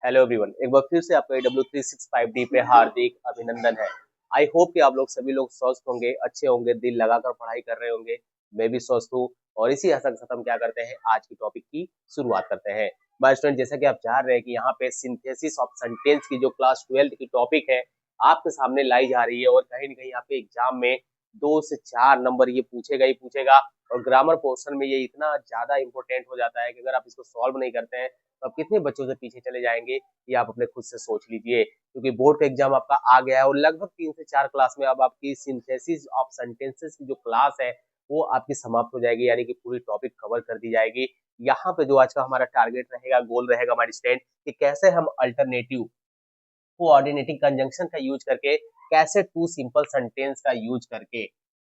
Hello everyone, एक बार फिर से आपका W365D पे हार्दिक अभिनंदन है। आई होप कि आप लोग सभी लोग स्वस्थ होंगे, अच्छे होंगे, दिल लगाकर पढ़ाई कर रहे होंगे। मैं भी स्वस्थ हूँ और इसी आशा के साथ हम क्या करते हैं, आज की टॉपिक की शुरुआत करते हैं। बाय स्टूडेंट, जैसा कि आप जान रहे हैं कि यहाँ पे सिंथेसिस ऑफ सेंटेंस की जो क्लास 12 की टॉपिक है आपके सामने लाई जा रही है और कहीं ना कहीं यहाँ पे एग्जाम में 2 से 4 नंबर ये पूछेगा ही पूछेगा। और ग्रामर पोर्शन में ये इतना ज्यादा इंपॉर्टेंट हो जाता है कि अगर आप इसको सॉल्व नहीं करते हैं तो आप कितने बच्चों से पीछे चले जाएंगे, ये आप अपने खुद से सोच लीजिए। क्योंकि बोर्ड का एग्जाम आपका आ गया है और लगभग 3 से 4 क्लास में अब आपकी सिंथेसिस ऑफ सेंटेंसेस की जो क्लास है वो आपकी समाप्त हो जाएगी, यानी कि पूरी टॉपिक कवर कर दी जाएगी। यहाँ पे जो आज का हमारा टारगेट रहेगा, गोल रहेगा हमारी स्टूडेंट, कि कैसे हम अल्टरनेटिव कोऑर्डिनेटिंग कंजंक्शन का यूज करके, कैसे टू सिंपल सेंटेंस का यूज करके,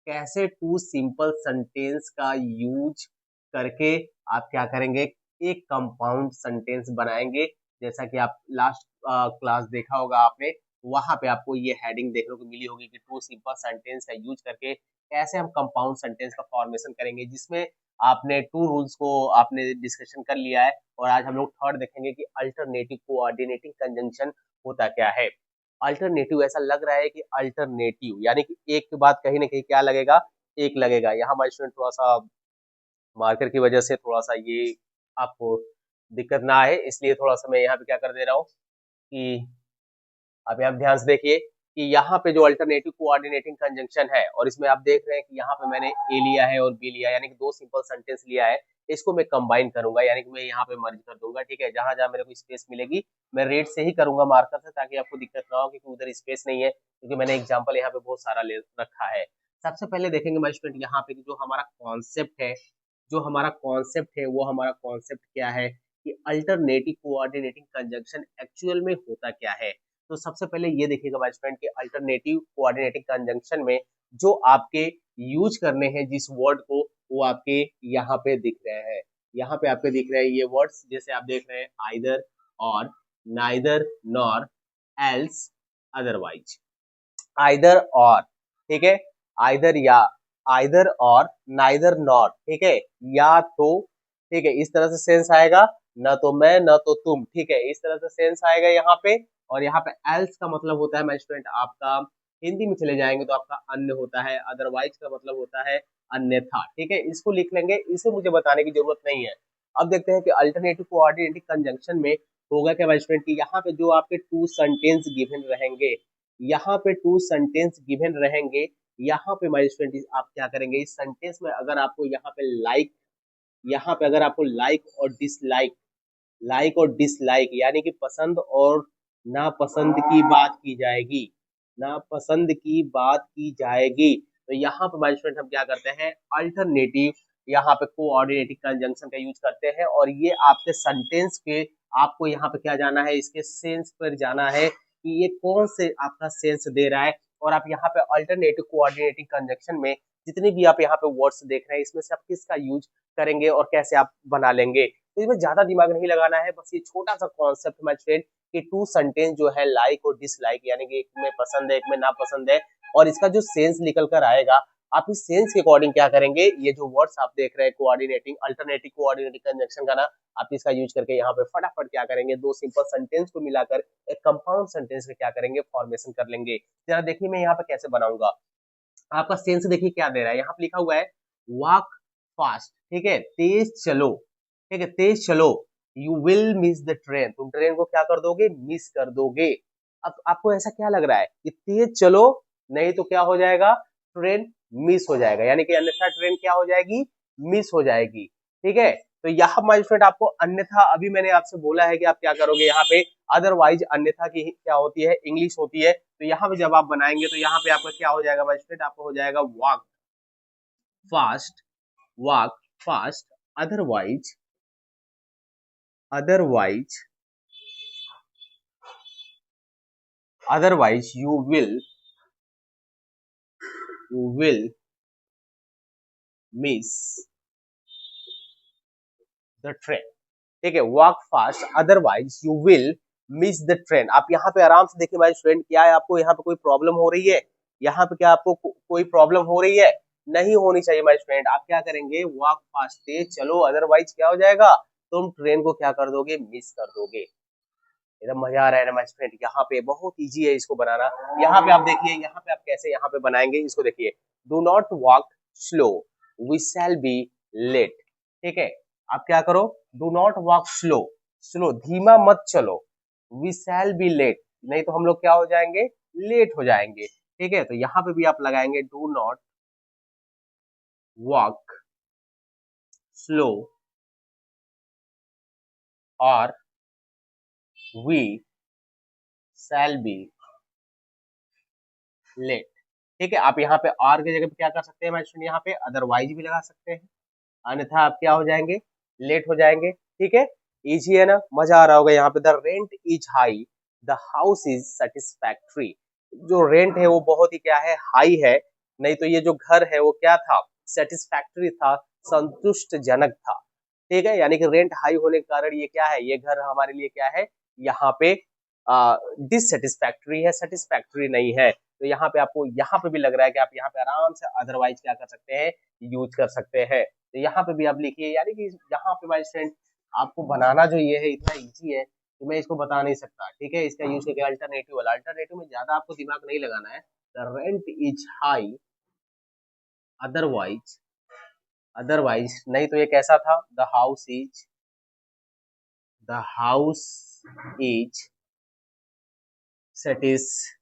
कैसे टू सिंपल सेंटेंस का यूज करके आप क्या करेंगे, एक कंपाउंड सेंटेंस बनाएंगे। जैसा कि आप लास्ट क्लास देखा होगा आपने, वहां पे आपको ये हेडिंग देखने को मिली होगी कि टू सिंपल सेंटेंस का यूज करके कैसे हम कंपाउंड सेंटेंस का फॉर्मेशन करेंगे, जिसमें आपने टू रूल्स को आपने डिस्कशन कर लिया है। और आज हम लोग थर्ड देखेंगे कि अल्टरनेटिव कोऑर्डिनेटिंग कंजंक्शन होता क्या है। अल्टरनेटिव, ऐसा लग रहा है कि अल्टरनेटिव यानी कि एक के बाद कहीं ना कहीं क्या लगेगा, एक लगेगा। यहाँ हमारे स्टूडेंट थोड़ा सा मार्कर की वजह से थोड़ा सा ये आपको दिक्कत ना आए, इसलिए थोड़ा सा मैं यहाँ पे क्या कर दे रहा हूँ कि आप यहाँ ध्यान से देखिए कि यहाँ पे जो अल्टरनेटिव कोऑर्डिनेटिंग कंजंक्शन है, और इसमें आप देख रहे हैं कि यहाँ पे मैंने ए लिया है और बी लिया है, यानी कि दो सिंपल सेंटेंस लिया है। इसको मैं कंबाइन करूंगा, यानी कि मैं यहाँ पे मर्ज कर दूंगा। ठीक है, जहां जहां मेरे को स्पेस मिलेगी मैं रेड से ही करूंगा, मार्कर से, ताकि आपको दिक्कत ना हो, क्योंकि उधर स्पेस नहीं है, क्योंकि मैंने एग्जाम्पल यहाँ पे बहुत सारा ले रखा है। सबसे पहले देखेंगे माय स्टूडेंट यहाँ पे जो हमारा कॉन्सेप्ट है, जो हमारा कॉन्सेप्ट है वो हमारा कॉन्सेप्ट क्या है कि अल्टरनेटिव कोऑर्डिनेटिंग कंजंक्शन एक्चुअल में होता क्या है। तो सबसे पहले ये देखिएगा माय स्टूडेंट कि अल्टरनेटिव कोऑर्डिनेटिंग कंजंक्शन में जो आपके यूज करने हैं जिस वर्ड को, वो आपके यहाँ पे दिख रहे हैं। यहाँ पे आपके दिख रहे हैं ये वर्ड्स, जैसे आप देख रहे हैं आइदर और, neither nor, else, otherwise. Either और, ठीक है, आइदर या, आइदर और, नाइदर नॉट, ठीक है, या तो, ठीक है, इस तरह से सेंस आएगा। न तो मैं न तो तुम, ठीक है, इस तरह से सेंस आएगा यहाँ पे। और यहाँ पे एल्स का मतलब होता है माय स्टूडेंट आपका, हिंदी में चले जाएंगे तो आपका अन्य होता है। अदरवाइज का मतलब होता है अन्यथा। ठीक है, इसको लिख लेंगे, इसे मुझे बताने की जरूरत नहीं है। अब देखते हैं कि अल्टरनेटिव कोऑर्डिनेटिव कंजंक्शन में होगा क्या माय स्टूडेंट, कि यहाँ पे जो आपके टू सेंटेंस गिवन रहेंगे, यहाँ पे टू सेंटेंस गिवन रहेंगे, यहाँ पे माय स्टूडेंट आप क्या करेंगे, इस सेंटेंस में अगर आपको यहाँ पे लाइक, यहाँ पे अगर आपको लाइक और डिसलाइक, लाइक और डिसलाइक यानी कि पसंद और नापसंद की बात की जाएगी, नापसंद की बात की जाएगी, तो यहाँ पे माय स्टूडेंट हम क्या करते हैं, अल्टरनेटिव यहाँ पे कोऑर्डिनेटिव कंजंक्शन का यूज करते हैं। और ये आपके सेंटेंस के, आपको यहाँ पे क्या जाना है, इसके सेंस पर जाना है कि ये कौन से आपका सेंस दे रहा है। और आप यहाँ पे अल्टरनेटिव कोऑर्डिनेटिव कंजंक्शन में जितनी भी आप यहाँ पे वर्ड्स देख रहे हैं, इसमें से आप किसका यूज करेंगे और कैसे आप बना लेंगे। तो इसमें ज्यादा दिमाग नहीं लगाना है, बस ये छोटा सा कॉन्सेप्ट माय फ्रेंड कि टू सेंटेंस जो है लाइक और डिसलाइक, यानी कि एक में पसंद है एक में नापसंद है, और इसका जो सेंस निकल कर आएगा, आप इस सेंस के अकॉर्डिंग क्या करेंगे, ये जो वर्ड्स आप देख रहे हैं कोऑर्डिनेटिंग, अल्टरनेटिव कोऑर्डिनेटिव कंजंक्शन का ना, आप इसका यूज करके यहाँ पे फटाफट क्या करेंगे, दो सिंपल सेंटेंस को मिलाकर एक कंपाउंड सेंटेंस का क्या करेंगे, फॉर्मेशन कर लेंगे। जरा देखिए मैं यहाँ पे कैसे बनाऊंगा। आपका सेंस देखिए क्या दे रहा है, यहाँ पे लिखा हुआ है वॉक फास्ट, ठीक है, तेज चलो, ठीक है, तेज चलो, you will miss the train, तुम ट्रेन को क्या कर दोगे, मिस कर दोगे। अब आपको ऐसा क्या लग रहा है कि तेज चलो, नहीं तो क्या हो जाएगा, ट्रेन मिस हो जाएगा, यानी कि अन्यथा ट्रेन क्या हो जाएगी, मिस हो जाएगी। ठीक है, तो यहाँ माय फ्रेंड आपको अन्यथा, अभी मैंने आपसे बोला है कि आप क्या करोगे, यहाँ पे अदरवाइज अन्यथा की क्या होती है, इंग्लिश होती है। तो यहाँ पे जब आप बनाएंगे तो यहाँ पे आपका क्या हो जाएगा माय फ्रेंड, आपको हो जाएगा walk fast, walk fast, otherwise, otherwise, otherwise you will miss the train. ठीक है, walk fast otherwise you will miss the train. आप यहाँ पे आराम से देखिए भाई स्टूडेंट, क्या है आपको यहाँ पे कोई प्रॉब्लम हो रही है, यहाँ पे क्या आपको कोई प्रॉब्लम हो रही है, नहीं होनी चाहिए माय स्टूडेंट। आप क्या करेंगे, वॉक फास्ट तेज चलो, अदरवाइज क्या हो जाएगा, तुम ट्रेन को क्या कर दोगे, मिस कर दोगे। एकदम मजा आ रहा है ना माय फ्रेंड। यहाँ पे बहुत इजी है इसको बनाना। यहाँ पे आप देखिए, यहाँ पे आप कैसे यहाँ पे बनाएंगे इसको देखिए। Do not walk slow, we shall be late. ठीक है, आप क्या करो, do not walk slow, slow धीमा मत चलो, वी शैल बी लेट, नहीं तो हम लोग क्या हो जाएंगे, लेट हो जाएंगे। ठीक है, तो यहाँ पे भी आप लगाएंगे डू नॉट वॉक स्लो और वी शैल बी लेट। ठीक है, आप यहाँ पे आर की जगह पे क्या कर सकते हैं माय, यहाँ पे अदरवाइज भी लगा सकते हैं, अन्यथा आप क्या हो जाएंगे, लेट हो जाएंगे। ठीक है, इजी है ना, मजा आ रहा होगा। यहाँ पे the rent is high, the house is satisfactory. जो रेंट है वो बहुत ही क्या है, हाई है, नहीं तो ये जो घर है वो क्या था, सेटिस्फैक्ट्री था, संतुष्टजनक था। ठीक है, यानी कि रेंट हाई होने के कारण ये क्या है, ये घर हमारे लिए क्या है, यहाँ पे डिससेटिस्फैक्ट्री है, सेटिस्फैक्ट्री नहीं है। तो यहाँ पे आपको, यहाँ पे भी लग रहा है कि आप यहाँ पे आराम से अदरवाइज क्या कर सकते हैं, यूज कर सकते हैं। तो यहाँ पे भी आप लिखिए, यानी कि यहाँ पे माय फ्रेंड आपको बनाना जो ये है इतना इजी है कि मैं इसको बता नहीं सकता। ठीक है, इसका यूज करके अल्टरनेटिव वाला, अल्टरनेटिव में ज्यादा आपको दिमाग नहीं लगाना है। The rent is high, otherwise, otherwise नहीं तो ये कैसा था, the house is satisfactory,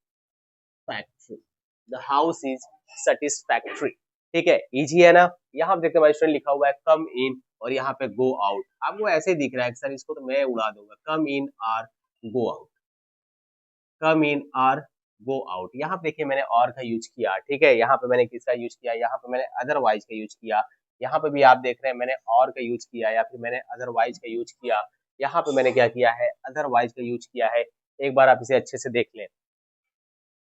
the house is satisfactory. ठीक है, इजी है ना। यहाँ देखते हैं स्टूडेंट लिखा हुआ है कम इन और यहाँ पे गो आउट। आपको ऐसे ही दिख रहा है सर, इसको तो मैं उड़ा दूंगा, come in or go out, come in or go out. यहाँ पे देखिए मैंने और का यूज किया। ठीक है, यहाँ पे मैंने किसका यूज किया, यहाँ पे मैंने अदरवाइज का यूज किया। यहाँ पे भी आप देख रहे हैं मैंने और का यूज किया या फिर मैंने अदरवाइज का यूज किया। यहाँ पे मैंने क्या किया है, अदरवाइज का यूज किया है। एक बार आप इसे अच्छे से देख लें,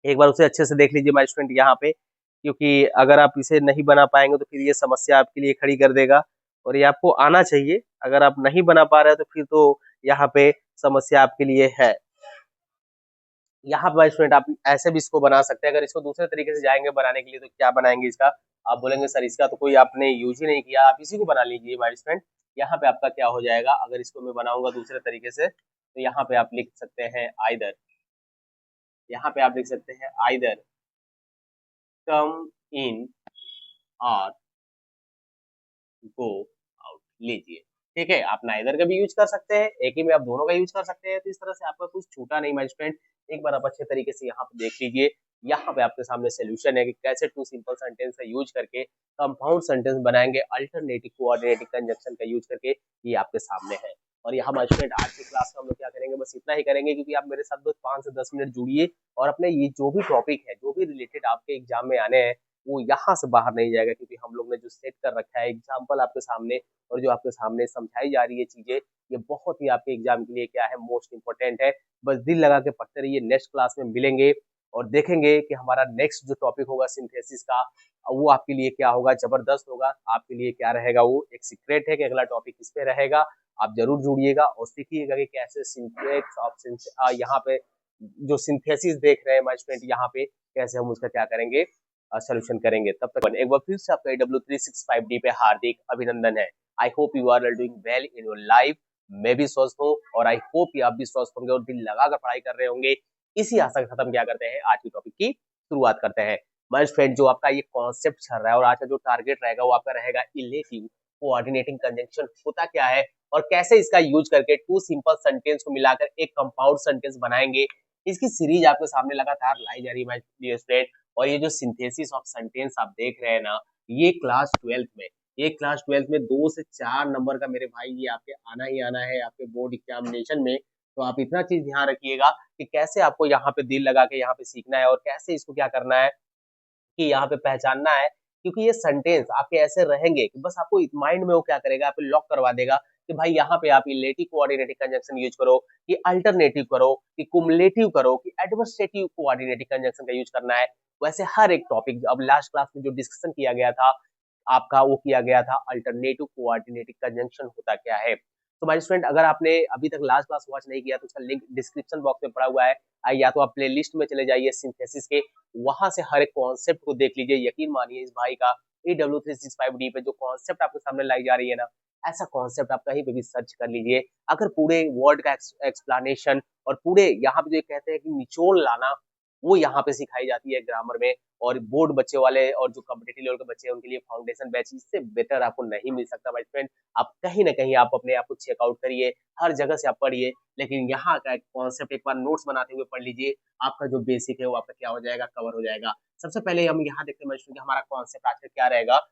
एक बार उसे अच्छे से देख लीजिए माय स्टूडेंट यहाँ पे, क्योंकि अगर आप इसे नहीं बना पाएंगे तो फिर ये समस्या आपके लिए खड़ी कर देगा। और ये आपको आना चाहिए, अगर आप नहीं बना पा रहे हैं तो फिर तो यहाँ पे समस्या आपके लिए है। यहाँ पे स्टूडेंट आप ऐसे भी इसको बना सकते हैं। अगर इसको दूसरे तरीके से जाएंगे बनाने के लिए तो क्या बनाएंगे इसका, आप बोलेंगे सर इसका तो कोई आपने यूज ही नहीं किया, आप इसी को बना लीजिए माय स्टूडेंट। यहाँ पे आपका क्या हो जाएगा, अगर इसको मैं बनाऊंगा दूसरे तरीके से तो यहाँ पे आप लिख सकते हैं आइदर, यहाँ पे आप लिख सकते हैं आइदर कम इन और गो आउट लीजिए। ठीक है, आप नाइदर का भी यूज कर सकते हैं, एक ही में आप दोनों का यूज कर सकते हैं, तो इस तरह से आपका कुछ छूटा नहीं माय फ्रेंड। एक बार आप अच्छे तरीके से यहाँ पे देख लीजिए। यहाँ पे आपके सामने सोल्यूशन है कि कैसे टू सिंपल सेंटेंस का यूज करके कंपाउंड सेंटेंस बनाएंगे अल्टरनेटिव कोऑर्डिनेटिव कंजंक्शन का यूज करके, ये आपके सामने है। और यहाँ माय फ्रेंड आज की क्लास में हम लोग क्या करेंगे, बस इतना ही करेंगे, क्योंकि आप मेरे साथ बस 5 से 10 मिनट जुड़िए और अपने ये जो भी टॉपिक है, जो भी रिलेटेड आपके एग्जाम में आने हैं, वो यहाँ से बाहर नहीं जाएगा, क्योंकि हम लोग ने जो सेट कर रखा है एग्जाम्पल आपके सामने और जो आपके सामने समझाई जा रही है चीजें, ये बहुत ही आपके एग्जाम के लिए क्या है, मोस्ट इंपोर्टेंट है। बस दिल लगा के पढ़ते रहिए, नेक्स्ट क्लास में मिलेंगे और देखेंगे कि हमारा नेक्स्ट जो टॉपिक होगा सिंथेसिस का, वो आपके लिए क्या होगा, जबरदस्त होगा। आपके लिए क्या रहेगा, वो एक सीक्रेट है कि अगला टॉपिक किस पे रहेगा। आप जरूर जुड़िएगा और सीखिएगा कि कैसे सिंथेटिक्स ऑफ यहाँ पे जो सिंथेसिस देख रहे हैं माय स्टूडेंट, यहाँ पे कैसे हम उसका क्या करेंगे, सोल्यूशन करेंगे। तब तक एक बार फिर से आपका AW365D पे हार्दिक अभिनंदन है। I hope you are doing well in your life. मैं भी स्वस्थ हूँ और आई होप कि आप भी स्वस्थ होंगे और दिल लगाकर पढ़ाई कर रहे होंगे। इसी आशा के साथ हम क्या करते हैं, आज की टॉपिक की शुरुआत करते हैं। माय फ्रेंड, जो आपका ये कॉन्सेप्ट चल रहा है और आज का जो टारगेट रहेगा वो आपका रहेगा इलेटिव कोऑर्डिनेटिंग कंजंक्शन होता क्या है और कैसे इसका यूज करके टू सिंपल सेंटेंस को मिलाकर एक कंपाउंड सेंटेंस बनाएंगे। इसकी सीरीज आपके सामने लगातार लाई जा रही है माय डियर फ्रेंड। और ये जो सिंथेसिस ऑफ सेंटेंस आप देख रहे हैं ना, ये क्लास 12th में, ये क्लास 12th में 2 से 4 नंबर का मेरे भाई ये आपके आना ही आना है आपके बोर्ड एग्जामिनेशन में। तो आप इतना चीज ध्यान रखिएगा कि कैसे आपको यहाँ पे दिल लगा के यहाँ पे सीखना है और कैसे इसको क्या करना है कि यहाँ पे पहचानना है। क्योंकि ये सेंटेंस आपके ऐसे रहेंगे कि बस आपको माइंड में वो क्या करेगा, आप लॉक करवा देगा कि भाई यहाँ पे आप इलेटिव कोऑर्डिनेटिव कंजंक्शन यूज करो, कि अल्टरनेटिव करो, कि कुमुलेटिव करो, कि एडवर्सेटिव कोऑर्डिनेटिव कंजंक्शन का यूज करना है। वैसे हर एक टॉपिक, अब लास्ट क्लास में जो डिस्कशन किया गया था आपका, वो किया गया था अल्टरनेटिव कोऑर्डिनेटिव कंजंक्शन होता क्या है। तो माय स्टूडेंट, अगर आपने अभी तक लास्ट क्लास वॉच नहीं किया तो उसका लिंक डिस्क्रिप्शन बॉक्स में पड़ा हुआ है, या तो आप प्ले लिस्ट में चले जाइए सिंथेसिस के, वहां से हर एक कॉन्सेप्ट को देख लीजिए। यकीन मानिए इस भाई का AW365D पे जो कॉन्सेप्ट आपके सामने लाई जा रही है ना, ऐसा कॉन्सेप्ट आप कहीं पे भी सर्च कर लीजिए। अगर पूरे वर्ड का एक्सप्लेनेशन और पूरे यहाँ पे जो कहते हैं कि निचोड़ लाना, वो यहाँ पे सिखाई जाती है ग्रामर में। और बोर्ड बच्चे वाले और जो कॉम्पिटिटिव लेवल के बच्चे हैं उनके लिए फाउंडेशन बैच, इससे बेटर आपको नहीं मिल सकता माय फ्रेंड। आप कहीं ना कहीं आप अपने आप को चेकआउट करिए, हर जगह से आप पढ़िए, लेकिन यहाँ का कॉन्सेप्ट एक बार नोट्स बनाते हुए पढ़ लीजिए। आपका जो बेसिक है वो आपका क्या हो जाएगा, कवर हो जाएगा। सबसे पहले हम यहाँ देखते हैं कि हमारा कॉन्सेप्ट आज का क्या रहेगा।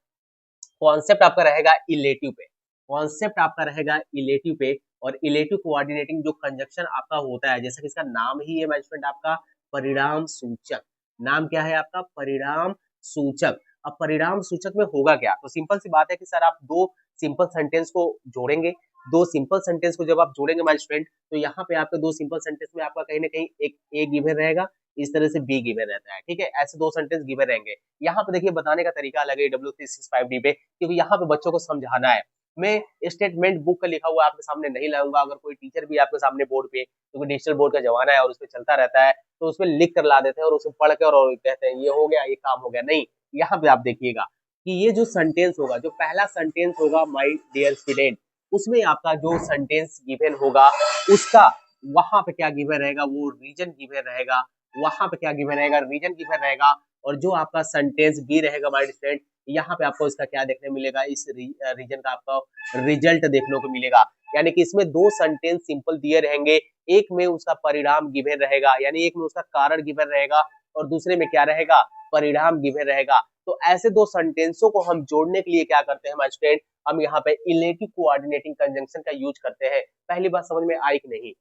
कॉन्सेप्ट आपका रहेगा इलेटिव पे। कॉन्सेप्ट आपका रहेगा इलेटिव पे। और इलेटिव कोऑर्डिनेटिंग जो कंजक्शन आपका होता है, जैसा कि इसका नाम ही है मैनेजमेंट आपका परिणाम सूचक। नाम क्या है आपका, परिणाम सूचक। अब परिणाम सूचक में होगा क्या, तो सिंपल सी बात है कि सर आप दो सिंपल सेंटेंस को जोड़ेंगे। दो सिंपल सेंटेंस को जब आप जोड़ेंगे माय स्टूडेंट, तो यहाँ पे आपके दो सिंपल सेंटेंस में आपका कहीं ना कहीं एक ए गिवन रहेगा, इस तरह से बी गिवन रहता है। ठीक है, ऐसे दो सेंटेंस गिवन रहेंगे। यहाँ पे देखिए बताने का तरीका अलग है W365D पे, क्योंकि यहाँ पे बच्चों को समझाना है। मैं स्टेटमेंट बुक का लिखा हुआ आपके सामने नहीं लाऊंगा। अगर कोई टीचर भी आपके सामने बोर्ड पे, क्योंकि डिजिटल बोर्ड का जमाना है और उसमें चलता रहता है, तो उसमें लिख कर ला देते हैं और उसे पढ़ कर और कहते हैं ये हो गया, ये काम हो गया। नहीं, यहाँ पे आप देखिएगा कि ये जो सेंटेंस होगा, जो पहला सेंटेंस होगा माय डियर स्टूडेंट, उसमें आपका जो सेंटेंस गिवन होगा उसका वहां पे क्या गिवन रहेगा, वो रीजन गिवन रहेगा। वहां पे क्या गिवन रहेगा, रीजन गिवन रहेगा। और जो आपका सेंटेंस बी रहेगा माय स्टूडेंट, यहाँ पे आपको इसका क्या देखने मिलेगा, इस रीजन का आपका रिजल्ट देखने को मिलेगा। यानी कि इसमें दो सेंटेंस सिंपल दिए रहेंगे, एक में उसका परिणाम गिवन रहेगा, यानी एक में उसका कारण गिवन रहेगा और दूसरे में क्या रहेगा, परिणाम गिवन रहेगा। तो ऐसे दो सेंटेंसों को हम जोड़ने के लिए क्या करते हैं माय स्टूडेंट, हम यहाँ पे इलेटिव कोऑर्डिनेटिंग कंजंक्शन का यूज करते हैं। पहली बात समझ में आई कि नहीं।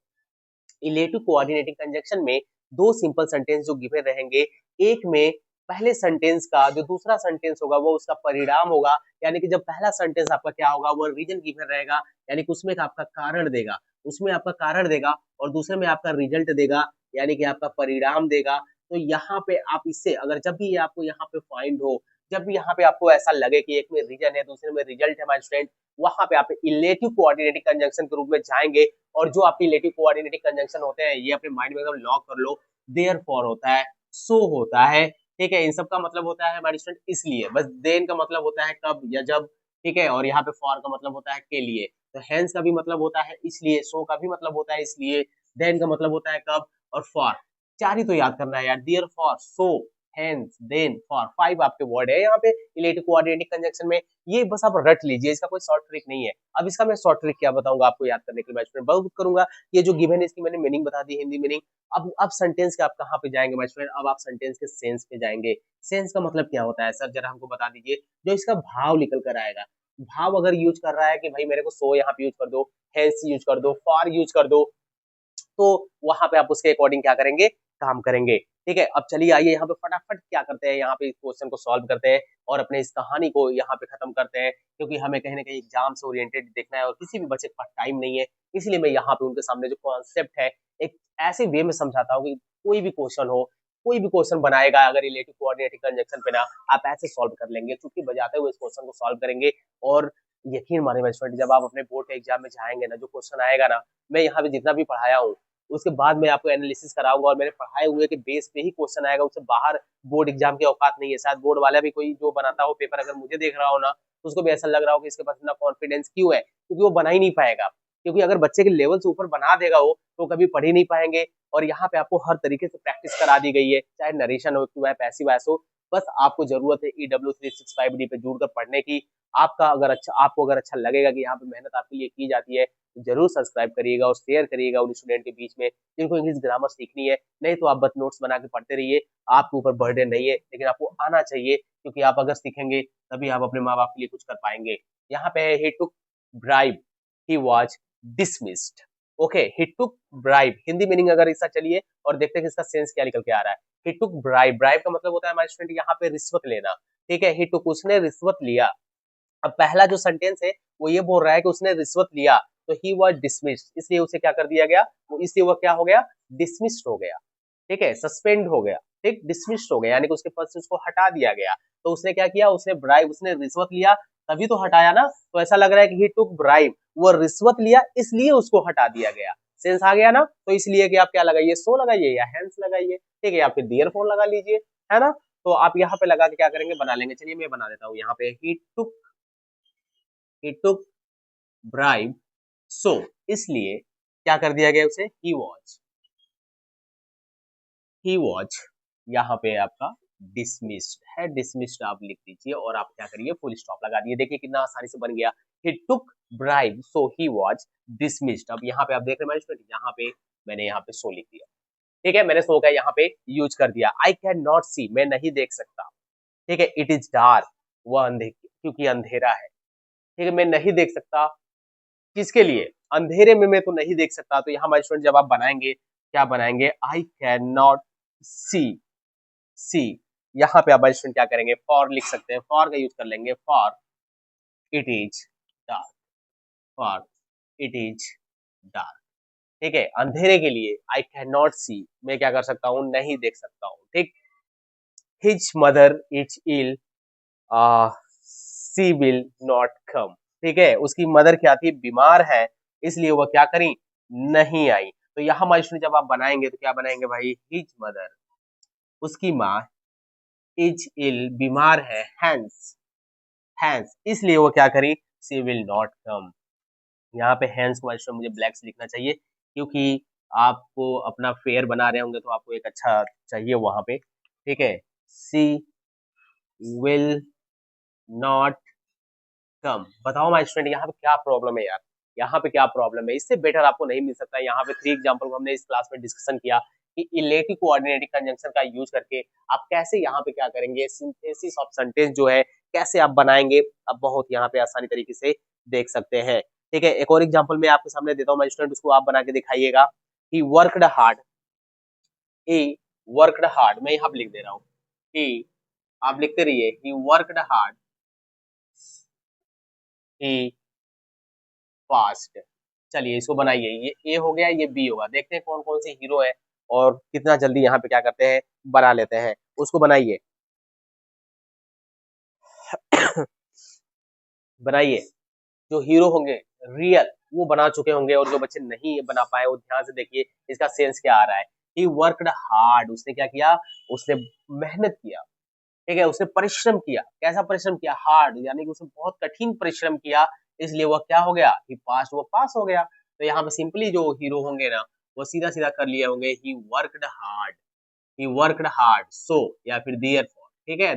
इलेटिव कोऑर्डिनेटिंग कंजंक्शन में दो सिंपल सेंटेंस जो गिवन रहेंगे, एक में पहले सेंटेंस का जो दूसरा सेंटेंस होगा वो उसका परिणाम होगा। यानी कि जब पहला सेंटेंस आपका क्या होगा, वो रीजन गिवन रहेगा, यानी कि उसमें आपका कारण देगा, उसमें आपका कारण देगा और दूसरे में आपका रिजल्ट देगा, यानी कि आपका परिणाम देगा। तो यहाँ पे आप इससे अगर जब भी आपको यहाँ पे फाइंड हो, जब भी यहाँ पे आपको ऐसा लगे कि एक में रीजन है दूसरे में रिजल्ट है माय स्टूडेंट, वहां पे आप इलेटिव कोऑर्डिनेटिंग कंजंक्शन के रूप में जाएंगे। और जो आपके रिलेटिव कोऑर्डिनेटिंग कंजंक्शन होते हैं, ये अपने माइंड में एकदम लॉक कर लो। देयरफॉर होता है, सो होता है, ठीक है, इन सब का मतलब होता है हमारे स्टूडेंट इसलिए, बस देन का मतलब होता है कब या जब, ठीक है, और यहाँ पे फॉर का मतलब होता है के लिए। तो हेंस का भी मतलब होता है इसलिए, सो का भी मतलब होता है इसलिए, देन का मतलब होता है कब, और फॉर। चार ही तो याद करना है यार, therefore, so, hence, then, for, 5 आपके वर्ड है यहाँ पे रिलेटिव कोऑर्डिनेटिंग कंजंक्शन में। ये बस आप रट लीजिए, इसका कोई शॉर्ट ट्रिक नहीं है। अब इसका मैं शॉर्ट ट्रिक क्या बताऊंगा आपको याद करने के लिए, मैं बहुत करूंगा। ये जो गिवन है इसकी मैंने मीनिंग बता दी, हिंदी मीनिंग। अब सेंटेंस के आप कहाँ पे जाएंगे माय फ्रेंड, अब आप सेंटेंस के सेंस पे जाएंगे। सेंस का मतलब क्या होता है सर, जरा हमको बता दीजिए। जो इसका भाव निकल कर आएगा, भाव अगर यूज कर रहा है कि भाई मेरे को सो यहाँ पे यूज कर दो, हेंस यूज कर दो, फॉर यूज कर दो, तो वहां पे आप उसके अकॉर्डिंग क्या करेंगे, काम करेंगे। ठीक है, अब चलिए आइए यहाँ पे फटाफट क्या करते हैं, यहाँ पे इस क्वेश्चन को सॉल्व करते हैं और अपने इस कहानी को यहाँ पे खत्म करते हैं। क्योंकि हमें कहीं ना कहीं एग्जाम से ओरिएंटेड देखना है और किसी भी बच्चे के पास टाइम नहीं है, इसलिए मैं यहाँ पे उनके सामने जो कॉन्सेप्ट है एक ऐसे वे में समझाता हूँ कि कोई भी क्वेश्चन हो, कोई भी क्वेश्चन बनाएगा अगर रिलेटिव कोऑर्डिनेटिंग कंजंक्शन पे ना, आप ऐसे सॉल्व कर लेंगे, चुटकी बजाते हुए इस क्वेश्चन को सॉल्व करेंगे। और यकीन मानिए मेरे स्टूडेंट, जब आप अपने बोर्ड के एग्जाम में जाएंगे ना, जो क्वेश्चन आएगा ना, मैं यहाँ पे जितना भी पढ़ाया हूँ उसके बाद मैं आपको एनालिसिस कराऊंगा और मेरे पढ़ाए हुए के बेस पे ही क्वेश्चन आएगा, उससे बाहर बोर्ड एग्जाम की औकात नहीं है। शायद बोर्ड वाला भी कोई जो बनाता हो पेपर अगर मुझे देख रहा हो ना, तो उसको भी ऐसा लग रहा हो कि इसके पास इतना कॉन्फिडेंस क्यों है, क्योंकि वो बना ही नहीं पाएगा। क्योंकि अगर बच्चे के लेवल से ऊपर बना देगा वो, तो कभी पढ़ ही नहीं पाएंगे। और यहाँ पे आपको हर तरीके से प्रैक्टिस करा दी गई है, चाहे नरेशन हो चाहे पैसिव वॉइस हो, बस आपको जरूरत है EW365D पे जुड़कर पढ़ने की। आपको अगर अच्छा लगेगा कि यहाँ पे मेहनत आपके लिए की जाती है, तो जरूर सब्सक्राइब करिएगा और शेयर करिएगा उन स्टूडेंट के बीच में जिनको इंग्लिश ग्रामर सीखनी है। नहीं तो आप बस नोट्स बना के पढ़ते रहिए, आपके ऊपर बर्डन नहीं है, लेकिन आपको आना चाहिए, क्योंकि आप अगर सीखेंगे तभी आप अपने माँ बाप के लिए कुछ कर पाएंगे। यहाँ पे है he took bribe, he was dismissed. Okay, he took bribe, Hindi meaning अगर इसका चलिए और देखते हैं कि इसका सेंस क्या निकल के आ रहा है। ही टुक ब्राइब, ब्राइब का मतलब होता है हमारे स्टूडेंट यहाँ पे रिश्वत लेना। ठीक है, ही टुक, उसने रिश्वत लिया। अब पहला जो सेंटेंस है वो ये बोल रहा है कि उसने रिश्वत लिया, तो ही वॉज डिसमिस्ड, इसलिए उसे क्या कर दिया गया, वो इसलिए वो क्या हो गया, डिसमिस्ड हो गया। ठीक है, सस्पेंड हो गया, ठीक, डिसमिस्ड हो गया, यानी कि उसके पद से उसको हटा दिया गया। तो उसने क्या किया, उसने ब्राइब, उसने रिश्वत लिया, तभी तो हटाया ना। तो ऐसा लग रहा है कि ही टुक ब्राइब, वो रिश्वत लिया इसलिए उसको हटा दिया गया। सेंस आ गया ना। तो इसलिए कि आप क्या लगाइए, सो लगाइए या हेंस लगाइए, ठीक है, या फिर देयरफॉर लगा लीजिए, है ना। तो आप यहाँ पे लगा के क्या करेंगे, बना लेंगे। चलिए मैं बना देता हूँ यहाँ पे, ही टुक ब्राइब सो इसलिए क्या कर दिया गया उसे, ही वॉज यहाँ पे आपका डिसमिस्ड है, डिसमिस्ड आप लिख दीजिए और आप क्या करिए फुल स्टॉप लगा दिए। देखिए कितना आसानी से बन गया, he took bribe so he was dismissed. अब यहाँ पे आप देख रहे हैं यहाँ पे मैंने यहाँ पे सो लिख दिया, ठीक है, मैंने सो का यहाँ पे यूज कर दिया। आई कैन नॉट सी, मैं नहीं देख सकता, ठीक है, इट इज डार्क, वह क्योंकि अंधेरा है, ठीक है, मैं नहीं देख सकता, किसके लिए, अंधेरे में मैं तो नहीं देख सकता। तो यहाँ माय स्टूडेंट जब आप बनाएंगे क्या बनाएंगे, आई कैन नॉट सी, सी यहाँ पे आप माय स्टूडेंट क्या करेंगे, फॉर लिख सकते हैं, फॉर का यूज कर लेंगे, for it is dark, for it is dark, ठीक है, अंधेरे के लिए आई कैन नॉट सी, मैं क्या कर सकता हूँ, नहीं देख सकता हूँ, ठीक। His mother is ill, she will not come, ठीक है, उसकी मदर क्या थी, बीमार है, इसलिए वह क्या करी, नहीं आई। तो यहाँ माइस्टर जब आप बनाएंगे तो क्या बनाएंगे भाई, हिज मदर, उसकी माँ, इज इल, बीमार है, हैंस, हैंस इसलिए वो क्या करी, सी विल नॉट कम। यहाँ पे हैंस को माइस्टर मुझे ब्लैक से लिखना चाहिए क्योंकि आपको अपना फेयर बना रहे होंगे तो आपको एक अच्छा चाहिए वहां पे, ठीक है, सी विल नॉट कम। बताओ माय स्टूडेंट यहाँ पे क्या प्रॉब्लम है यार, यहाँ पे क्या प्रॉब्लम है, इससे बेटर आपको नहीं मिल सकता। यहाँ पे 3 एग्जांपल को हमने इस क्लास में डिस्कशन किया कि इलेटिव कोऑर्डिनेटिव कंजंक्शन का यूज करके आप कैसे यहाँ पे क्या करेंगे, सिंथेसिस ऑफ सेंटेंस जो है कैसे आप बनाएंगे, आप बहुत यहाँ पे आसानी तरीके से देख सकते हैं, ठीक है। एक और एग्जाम्पल मैं आपके सामने देता हूँ माय स्टूडेंट, उसको आप बना के दिखाइएगा। He worked hard, he worked hard, मैं यहाँ पे लिख दे रहा हूँ, ही आप लिखते रहिए, ही वर्कड हार्ड, ही फास्ट। चलिए इसको बनाइए, ये ए हो गया, ये बी होगा, देखते हैं कौन कौन से हीरो है और कितना जल्दी यहाँ पे क्या करते हैं, बना लेते हैं। उसको बनाइए बनाइए, जो हीरो होंगे रियल वो बना चुके होंगे और जो बच्चे नहीं बना पाए वो ध्यान से देखिए इसका सेंस क्या आ रहा है। ही वर्कड हार्ड, उसने क्या किया, उसने मेहनत किया, ठीक है, उसने परिश्रम किया, कैसा परिश्रम किया, हार्ड, यानी कि उसने बहुत कठिन परिश्रम किया, इसलिए वह क्या हो गया, ही पास, वो पास हो गया। तो यहाँ पे सिंपली जो हीरो होंगे ना वो सीधा सीधा कर लिए होंगे, ही worked hard, he worked hard so, या फिर देयर फॉर, ठीक है,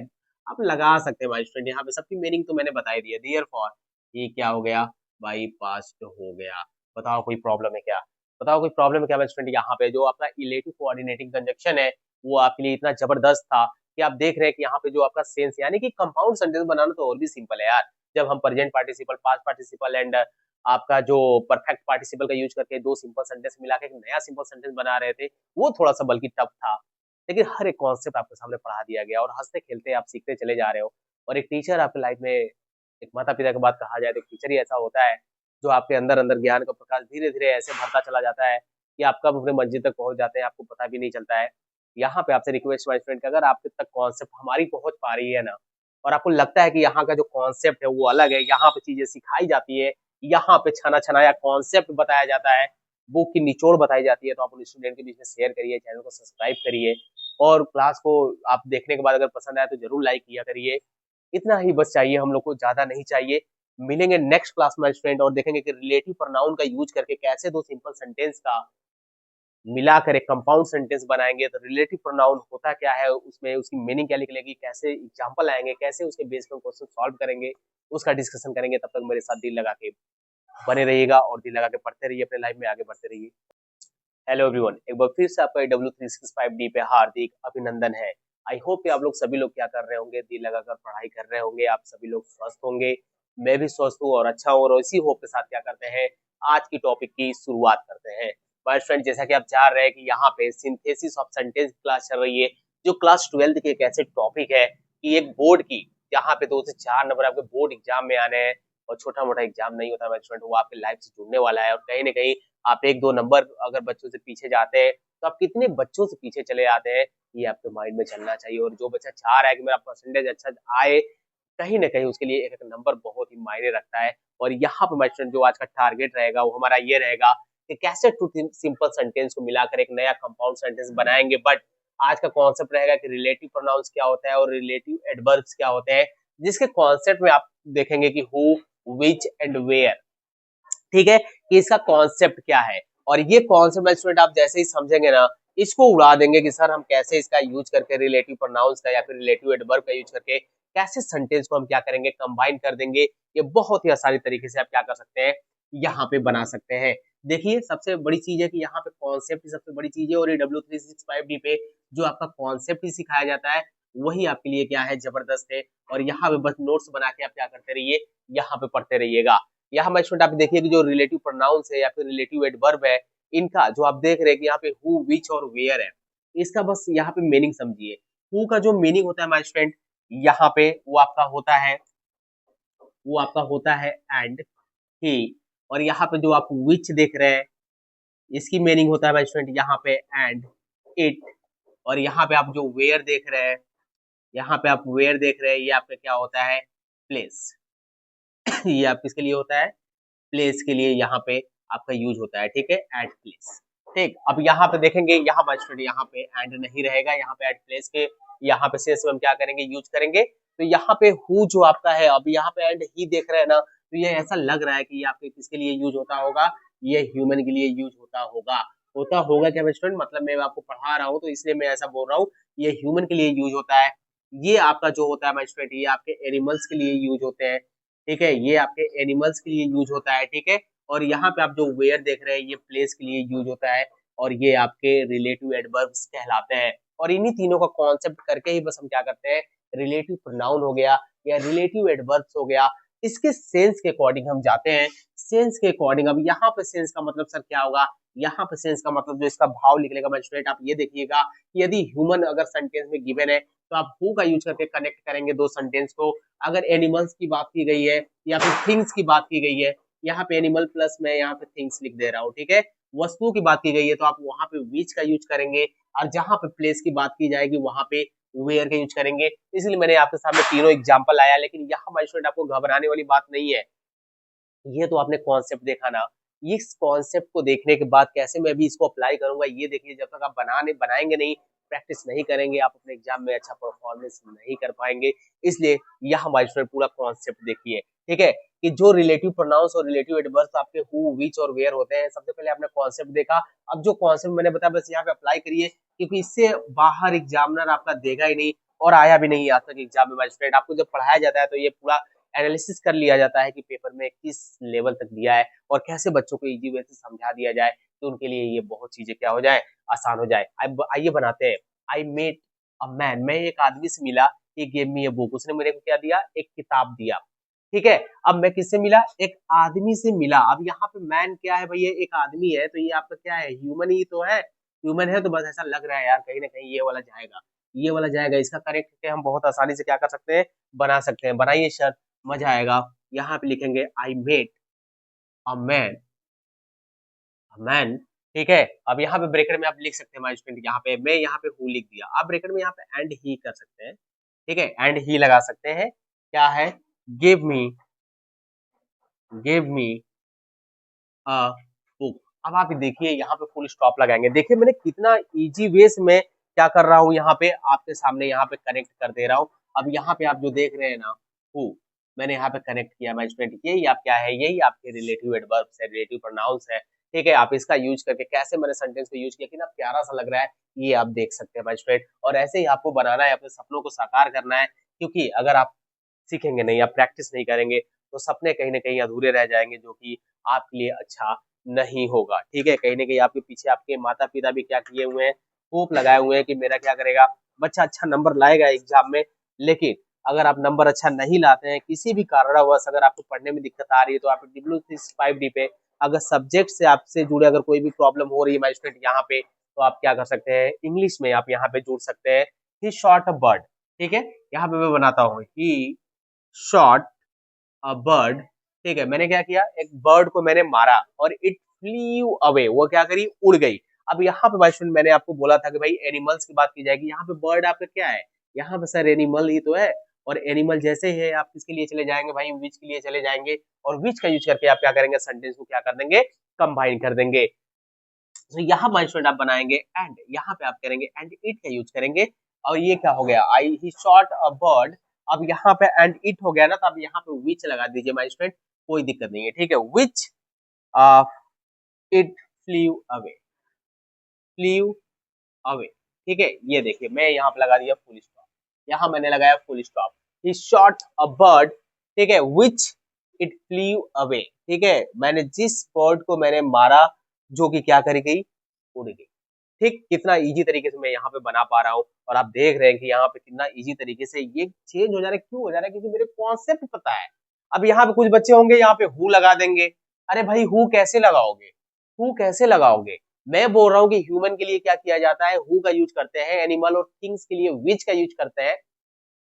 आप लगा सकते हैं भाई स्टूडेंट, यहाँ पे सबकी मीनिंग तो मैंने बता ही दिया, देयर फॉर ये क्या हो गया भाई, पास्ट हो गया। बताओ कोई प्रॉब्लम है क्या, बताओ कोई प्रॉब्लम है क्या भाई स्टूडेंट, यहाँ पे जो आपका इलेटिव कोऑर्डिनेटिंग कंजंक्शन है वो आपके लिए इतना जबरदस्त था कि आप देख रहे हैं कि यहाँ पे जो आपका सेंस, यानी कि कंपाउंड सेंटेंस बनाना तो और भी सिंपल है यार। जब हम present participle, past participle and आपका जो परफेक्ट पार्टिसिपल का यूज करके 2 सिंपल सेंटेंस मिला के एक नया सिंपल सेंटेंस बना रहे थे, वो थोड़ा सा बल्कि टफ था, लेकिन हर एक कॉन्सेप्ट आपके सामने पढ़ा दिया गया और हंसते खेलते आप सीखते चले जा रहे हो। और एक टीचर आपकी लाइफ में, एक माता पिता की बात कहा जाए तो टीचर ही ऐसा होता है जो आपके अंदर अंदर ज्ञान का प्रकाश धीरे धीरे ऐसे भरता चला जाता है कि आप कब अपने मंजिल तक पहुंच जाते हैं आपको पता भी नहीं चलता है। यहाँ पे आपसे रिक्वेस्ट माय फ्रेंड, अगर आपके तक कॉन्सेप्ट हमारी पहुंच पा रही है ना और आपको लगता है कि यहाँ का जो कॉन्सेप्ट है वो अलग है, यहाँ पे चीजें सिखाई जाती है, यहाँ पे छना छनाया कॉन्सेप्ट बताया जाता है, बुक की निचोड़ बताई जाती है, तो आप उन स्टूडेंट के बीच में शेयर करिए, चैनल को सब्सक्राइब करिए और क्लास को आप देखने के बाद अगर पसंद आए तो जरूर लाइक किया करिए। इतना ही बस चाहिए हम लोग को, ज्यादा नहीं चाहिए। मिलेंगे नेक्स्ट क्लास में स्टूडेंट और देखेंगे कि रिलेटिव प्रोनाउन का यूज करके कैसे 2 सिंपल सेंटेंस का मिलाकर एक कंपाउंड सेंटेंस बनाएंगे, तो रिलेटिव प्रोनाउन होता क्या है, उसमें उसकी मीनिंग क्या निकलेगी, कैसे एग्जांपल आएंगे, कैसे उसके बेस पर क्वेश्चन सॉल्व करेंगे, उसका डिस्कशन करेंगे। तब तक मेरे साथ दिल लगा के बने रहिएगा और दिल लगा के पढ़ते रहिए, अपने लाइफ में आगे बढ़ते रहिए। हेलो एवरीवन, एक बार फिर से आपका W365D पे हार्दिक अभिनंदन है। आई होप कि आप लोग सभी लोग क्या कर रहे होंगे, दिल लगाकर पढ़ाई कर रहे होंगे, आप सभी लोग स्वस्थ होंगे, मैं भी स्वस्थ हूँ और अच्छा हूँ। और इसी होप के साथ क्या करते हैं, आज की टॉपिक की शुरुआत करते हैं। माय फ्रेंड, जैसा कि आप जान रहे हैं कि यहाँ पे सिंथेसिस ऑफ सेंटेंस क्लास चल रही है, जो क्लास 12 की एक ऐसे टॉपिक है कि एक बोर्ड की, यहाँ पे 2 से 4 नंबर आपके बोर्ड एग्जाम में आने हैं और छोटा मोटा एग्जाम नहीं होता स्टूडेंट, वो आपके लाइफ से जुड़ने वाला है। और कहीं ना कहीं आप 1-2 नंबर अगर बच्चों से पीछे जाते हैं तो आप कितने बच्चों से पीछे चले आते हैं, ये आपके माइंड में चलना चाहिए। और जो बच्चा चाह रहा है कि मेरा परसेंटेज अच्छा आए, कहीं ना कहीं उसके लिए एक नंबर बहुत ही मायने रखता है। और यहाँ पे स्टूडेंट जो आज का टारगेट रहेगा वो हमारा ये रहेगा कि कैसे 2 सिंपल सेंटेंस को मिलाकर एक नया कंपाउंड सेंटेंस बनाएंगे। बट आज का कॉन्सेप्ट रहेगा कि रिलेटिव प्रोनाउंस क्या होता है और रिलेटिव एडवर्ब्स क्या होते हैं, जिसके कॉन्सेप्ट में आप देखेंगे कि हु, विच एंड वेयर, ठीक है, कि इसका कॉन्सेप्ट क्या है। और ये कॉन्सेप्ट स्टूडेंट आप जैसे ही समझेंगे ना, इसको उड़ा देंगे कि सर हम कैसे इसका यूज करके रिलेटिव प्रोनाउंस का या फिर रिलेटिव एडवर्ब का यूज करके कैसे सेंटेंस को हम क्या करेंगे, कंबाइन कर देंगे। ये बहुत ही आसानी तरीके से आप क्या कर सकते हैं, यहाँ पे बना सकते हैं। देखिए सबसे बड़ी चीज है कि यहाँ पे कॉन्सेप्ट ही सबसे बड़ी चीज है, और ये W365D पे जो आपका कॉन्सेप्ट ही सिखाया जाता है वही आपके लिए क्या है, जबरदस्त है। और यहाँ पे बस नोट्स बना के आप क्या करते रहिए, यहाँ पे पढ़ते रहिएगा। यहाँ मैं स्टूडेंट आप देखिए कि जो रिलेटिव प्रोनाउंस है या फिर रिलेटिव एडवर्ब है, इनका जो आप देख रहे हैं कि यहाँ पे हु, विच और वेयर है, इसका बस यहाँ पे मीनिंग समझिए। हु का जो मीनिंग होता है माय स्टूडेंट, यहाँ पे वो आपका होता है एंड ही। और यहाँ पे जो आप विच देख रहे हैं, इसकी मीनिंग होता है माय स्टूडेंट यहाँ पे एंड इट। और यहाँ पे आप जो वेयर देख रहे हैं, यहाँ पे आप वेयर देख रहे हैं, ये आपका क्या होता है, प्लेस। ये आप किसके लिए होता है, प्लेस के लिए यहाँ पे आपका यूज होता है, ठीक है, एट प्लेस। ठीक, अब यहाँ पे देखेंगे, यहाँ बाय स्टूडेंट यहाँ पे एंड नहीं रहेगा, यहाँ पे एट प्लेस के यहाँ पे सेंस में हम क्या करेंगे, यूज करेंगे। तो यहाँ पे हु जो आपका है, अब यहाँ पे एंड ही देख रहे हैं ना, तो ये ऐसा लग रहा है कि ये आपके किसके लिए यूज होता होगा, ये ह्यूमन के लिए यूज होता होगा क्या स्टूडेंट, मतलब मैं आपको पढ़ा रहा हूँ तो इसलिए मैं ऐसा बोल रहा हूँ, ये ह्यूमन के लिए यूज होता है। ये आपका जो होता है माय स्टूडेंट, ये आपके एनिमल्स के लिए यूज होते हैं, ठीक है, ये आपके एनिमल्स के लिए यूज होता है, ठीक है। और यहाँ पे आप जो वेयर देख रहे हैं, ये प्लेस के लिए यूज होता है, और ये आपके रिलेटिव एडवर्ब्स कहलाते हैं। और इन्हीं तीनों का कॉन्सेप्ट करके ही बस हम क्या करते हैं, रिलेटिव प्रोनाउन हो गया या रिलेटिव एडवर्ब्स हो गया, इसके सेंस के अकॉर्डिंग हम जाते हैं, सेंस के अकॉर्डिंग। अब यहाँ पे सेंस का मतलब सर क्या होगा, यहाँ पे सेंस का मतलब जो इसका भाव निकलेगा मैं स्टूडेंट आप ये देखिएगा, यदि ह्यूमन अगर सेंटेंस में गिवन है तो आप हु का यूज करके कनेक्ट करेंगे दो सेंटेंस को। अगर एनिमल्स की बात की गई है या फिर थिंग्स की बात की गई है, यहाँ पे एनिमल प्लस मैं यहाँ पे थिंग्स लिख दे रहा हूँ, ठीक है। वस्तुओं की बात की गई है तो आप वहां पे विच का यूज करेंगे, और जहां पे प्लेस की बात की जाएगी वहां पे वेयर का यूज करेंगे। इसलिए मैंने आपके सामने तीनों एग्जांपल आया, लेकिन यहाँ माय स्टूडेंट आपको घबराने वाली बात नहीं है। ये तो आपने कॉन्सेप्ट देखा ना, इस कॉन्सेप्ट को देखने के बाद कैसे मैं भी इसको अप्लाई करूंगा ये देखिए। जब तक आप बनाएंगे नहीं, प्रैक्टिस नहीं करेंगे, आप अपने एग्जाम में अच्छा परफॉर्मेंस नहीं कर पाएंगे। इसलिए यह हमारे स्टूडेंट पूरा कॉन्सेप्ट देखिए, ठीक है, कि जो रिलेटिव प्रोनाउंस और रिलेटिव एडवर्ब्स आपके हु, विच और वेयर होते हैं, सबसे पहले आपने कॉन्सेप्ट देखा। अब जो कॉन्सेप्ट मैंने बताया बस यहाँ पे अप्लाई करिए, क्योंकि इससे बाहर एग्जामिनर आपका देगा ही नहीं, और आया भी नहीं आज तक एग्जाम में। स्टूडेंट आपको जब पढ़ाया जाता है तो ये पूरा एनालिसिस कर लिया जाता है कि पेपर में किस लेवल तक दिया है और कैसे बच्चों को इजी वे से समझा दिया जाए, तो उनके लिए ये बहुत चीजें क्या हो जाए, आसान हो जाए। अब आइए बनाते हैं। आई मेट अ मैन, मैं एक आदमी से मिला, he gave me a book, उसने मेरे को क्या दिया, एक किताब दिया, ठीक है। अब मैं किससे मिला, एक आदमी से मिला। अब यहाँ पे मैन क्या है भैया, एक आदमी है, तो ये आपका क्या है, ह्यूमन ही तो है। ह्यूमन है तो बस ऐसा लग रहा है यार कहीं ना कहीं ये वाला जाएगा, ये वाला जाएगा। इसका करेक्ट करके हम बहुत आसानी से क्या कर सकते हैं, बना सकते हैं। बनाइए सर, मजा आएगा। यहाँ पे लिखेंगे I met a man, man, ठीक है। अब यहाँ पे ब्रेकेट में आप लिख सकते हैं माय स्टूडेंट, यहाँ पे मैं यहाँ पे हु लिख दिया, आप ब्रेकेट में यहाँ पे एंड ही कर सकते हैं, ठीक है, एंड ही लगा सकते हैं। क्या है, give me, give me a book. अब आप देखिए यहाँ पे फुल स्टॉप लगाएंगे। देखिए मैंने कितना इजी वे से मैं क्या कर रहा हूँ, यहाँ पे आपके सामने यहाँ पे कनेक्ट कर दे रहा हूँ। अब यहाँ पे आप जो देख रहे हैं ना, हु, मैंने यहाँ पे कनेक्ट किया माय स्टूडेंट, यही आप क्या है, यही आपके रिलेटिव एडवर्ब्स है, रिलेटिव प्रोनाउंस है, ठीक है। आप इसका यूज करके कैसे मैंने सेंटेंस को यूज किया, कितना प्यारा सा लग रहा है, ये आप देख सकते हैं माय स्टूडेंट। और ऐसे ही आपको बनाना है, अपने सपनों को साकार करना है, क्योंकि अगर आप सीखेंगे नहीं, आप प्रैक्टिस नहीं करेंगे, तो सपने कहीं ना कहीं अधूरे रह जाएंगे, जो कि आपके लिए अच्छा नहीं होगा, ठीक है। कहीं ना कहीं आपके पीछे आपके माता पिता भी क्या किए हुए हैं, होप लगाए हुए हैं कि मेरा क्या करेगा, बच्चा अच्छा नंबर लाएगा एग्जाम में। लेकिन अगर आप नंबर अच्छा नहीं लाते हैं, किसी भी कारणवश अगर आपको पढ़ने में दिक्कत आ रही है, तो आप W365D पे अगर सब्जेक्ट से आपसे जुड़े अगर कोई भी प्रॉब्लम हो रही है माय स्टूडेंट, यहाँ पे तो आप क्या कर सकते हैं, इंग्लिश में आप यहाँ पे जुड़ सकते हैं। ही शॉट अ बर्ड, ठीक है, यहाँ पे मैं बनाता हूँ, ही शॉट अ बर्ड, ठीक है। मैंने क्या किया, एक बर्ड को मैंने मारा और इट फ्लीव अवे, वो क्या करी, उड़ गई। अब यहाँ पे भाई स्टूडेंट मैंने आपको बोला था कि भाई एनिमल्स की बात की जाएगी, यहाँ पे बर्ड आपका क्या है, यहाँ पे सर एनिमल ही तो है। और एनिमल जैसे है आप किसके लिए चले जाएंगे भाई, विच के लिए चले जाएंगे, और विच का यूज करके आप क्या करेंगे, सेंटेंस को क्या कर देंगे, कंबाइन कर देंगे। तो यहाँ माय स्टूडेंट आप बनाएंगे एंड, यहाँ पे आप करेंगे एंड इट का यूज करेंगे। और ये क्या हो गया, आई ही शॉट अ बर्ड। अब यहाँ पे एंड इट हो गया ना, तो अब यहाँ पे विच लगा दीजिए माय स्टूडेंट, कोई दिक्कत नहीं है, ठीक है। Which it flew away, flew away, ठीक है। ये देखिए मैं यहाँ पे लगा दिया फुल स्टॉप, यहाँ मैंने लगाया full stop. He shot a bird, ठीक है, विच इट फ्लीव अवे, ठीक है, मैंने जिस बर्ड को मैंने मारा जो कि क्या करी गई, उड़ गई। ठीक, कितना इजी तरीके से मैं यहाँ पे बना पा रहा हूँ, और आप देख रहे हैं कि यहाँ पे कितना इजी तरीके से ये चेंज हो जा रहा है। क्यों हो जा रहा है? क्योंकि मेरे कॉन्सेप्ट पता है। अब यहाँ पे कुछ बच्चे होंगे यहाँ पे हु लगा देंगे। अरे भाई हु कैसे लगाओगे, हु कैसे लगाओगे? मैं बोल रहा हूँ कि ह्यूमन के लिए क्या किया जाता है, हु का यूज करते हैं, एनिमल और थिंग्स के लिए विच का यूज करते हैं,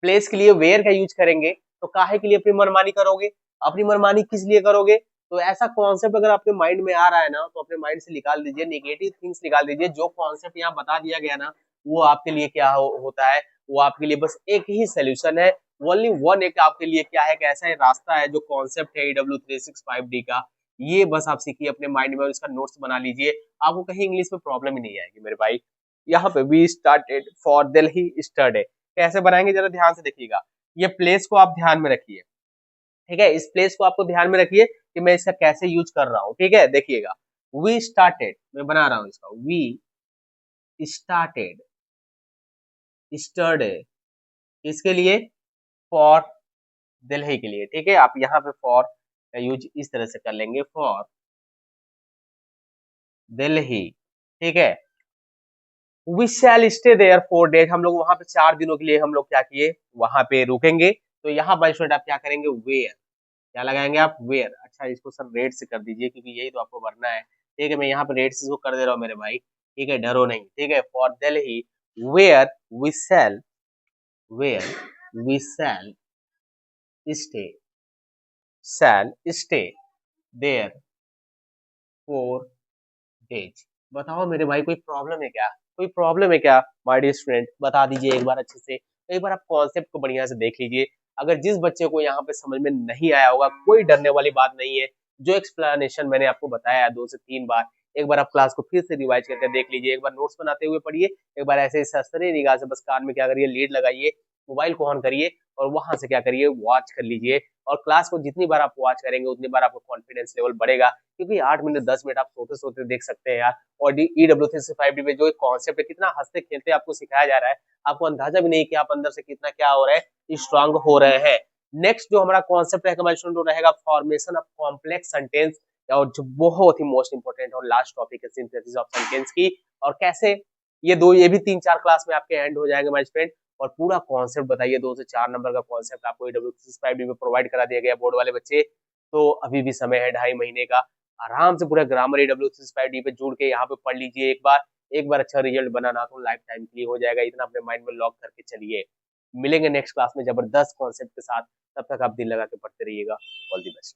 प्लेस के लिए वेयर का यूज करेंगे। तो काहे के लिए अपनी मनमानी करोगे? अपनी मनमानी किस लिए करोगे? तो ऐसा कॉन्सेप्ट अगर आपके माइंड में आ रहा है ना, तो अपने माइंड से निकाल दीजिए, नेगेटिव थिंग्स निकाल दीजिए। जो कॉन्सेप्ट यहाँ बता दिया गया ना, वो आपके लिए क्या होता है, वो आपके लिए बस एक ही सोल्यूशन है, ओनली वन। एक आपके लिए क्या है कि ऐसा एक रास्ता है, जो कॉन्सेप्ट है EW365D का, ये बस आप सीखिए अपने माइंड में और इसका नोट्स बना लीजिए। आपको कहीं इंग्लिश में प्रॉब्लम ही नहीं आएगी मेरे भाई। यहाँ पे we started for Delhi study कैसे बनाएंगे जरा ध्यान से देखिएगा। ये प्लेस को आप ध्यान में रखिए, ठीक है, इस प्लेस को आपको ध्यान में रखिए कि मैं इसका कैसे यूज कर रहा हूँ, ठीक है। देखिएगा, वी स्टार्टेड, मैं बना रहा हूँ इसका, वी स्टार्टेड स्टडी, इसके लिए, फॉर दिल्ली के लिए, ठीक है। आप यहाँ पे फॉर का यूज इस तरह से कर लेंगे, फॉर दिल्ली, ठीक है। We shall stay there 4 days, हम लोग वहां पे 4 दिनों के लिए हम लोग क्या किए, वहां पे रुकेंगे। तो यहाँ बाई स्टूडेंट आप क्या करेंगे, वेयर, क्या लगाएंगे आप, वेयर। अच्छा इसको सर रेड से कर दीजिए क्योंकि यही तो आपको भरना है, ठीक है। मैं यहाँ पे रेड से इसको कर दे रहा हूँ मेरे भाई, ठीक है, डरो नहीं, ठीक है। For Delhi where we shall, where we stay shall stay there 4 days. बताओ मेरे भाई कोई प्रॉब्लम है क्या, कोई प्रॉब्लम है क्या? माय डियर स्टूडेंट बता दीजिए एक बार अच्छे से, एक बार आप कॉन्सेप्ट को बढ़िया से देख लीजिए। अगर जिस बच्चे को यहाँ पे समझ में नहीं आया होगा, कोई डरने वाली बात नहीं है। जो एक्सप्लेनेशन मैंने आपको बताया है 2 से 3 बार, एक बार आप क्लास को फिर से रिवाइज करके देख लीजिए, एक बार नोट्स बनाते हुए पढ़िए, एक बार ऐसे सस्तरी निगाह से बस कान में क्या करिए, लीड लगाइए, मोबाइल को ऑन करिए, और वहां से क्या करिए, वॉच कर लीजिए। और क्लास को जितनी बार आप वॉच करेंगे उतनी बार आपका कॉन्फिडेंस लेवल बढ़ेगा, क्योंकि 8 मिनट 10 मिनट आप सोते सोते देख सकते हैं यार। और EW365D में जो एक कॉन्सेप्ट है, कितना हंसते खेलते आपको सिखाया जा रहा है, आपको अंदाजा भी नहीं कि आप अंदर से कितना क्या हो रहा है, स्ट्रांग हो रहे हैं। नेक्स्ट जो हमारा कॉन्सेप्ट रहेगा हमारे स्टूडेंट, रहेगा फॉर्मेशन ऑफ कॉम्प्लेक्स सेंटेंस, और जो बहुत ही मोस्ट इंपोर्टेंट और लास्ट टॉपिक है सिंथेसिस ऑफ सेंटेंस की। और कैसे ये भी 3-4 क्लास में आपके एंड हो जाएंगे हमारे स्टूडेंट। और पूरा कॉन्सेप्ट बताइए, 2 से 4 नंबर का कॉन्सेप्ट आपको EW365D में प्रोवाइड करा दिया गया बोर्ड वाले बच्चे। तो अभी भी समय है 2.5 महीने का, आराम से पूरा ग्रामर EW365D पे जुड़ के यहाँ पे पढ़ लीजिए एक बार अच्छा रिजल्ट बनाना तो लाइफ टाइम के लिए हो जाएगा, इतना अपने माइंड में लॉक करके चलिए। मिलेंगे नेक्स्ट क्लास में जबरदस्त कॉन्सेप्ट के साथ, तब तक आप दिल लगा के पढ़ते रहिएगा। All the best.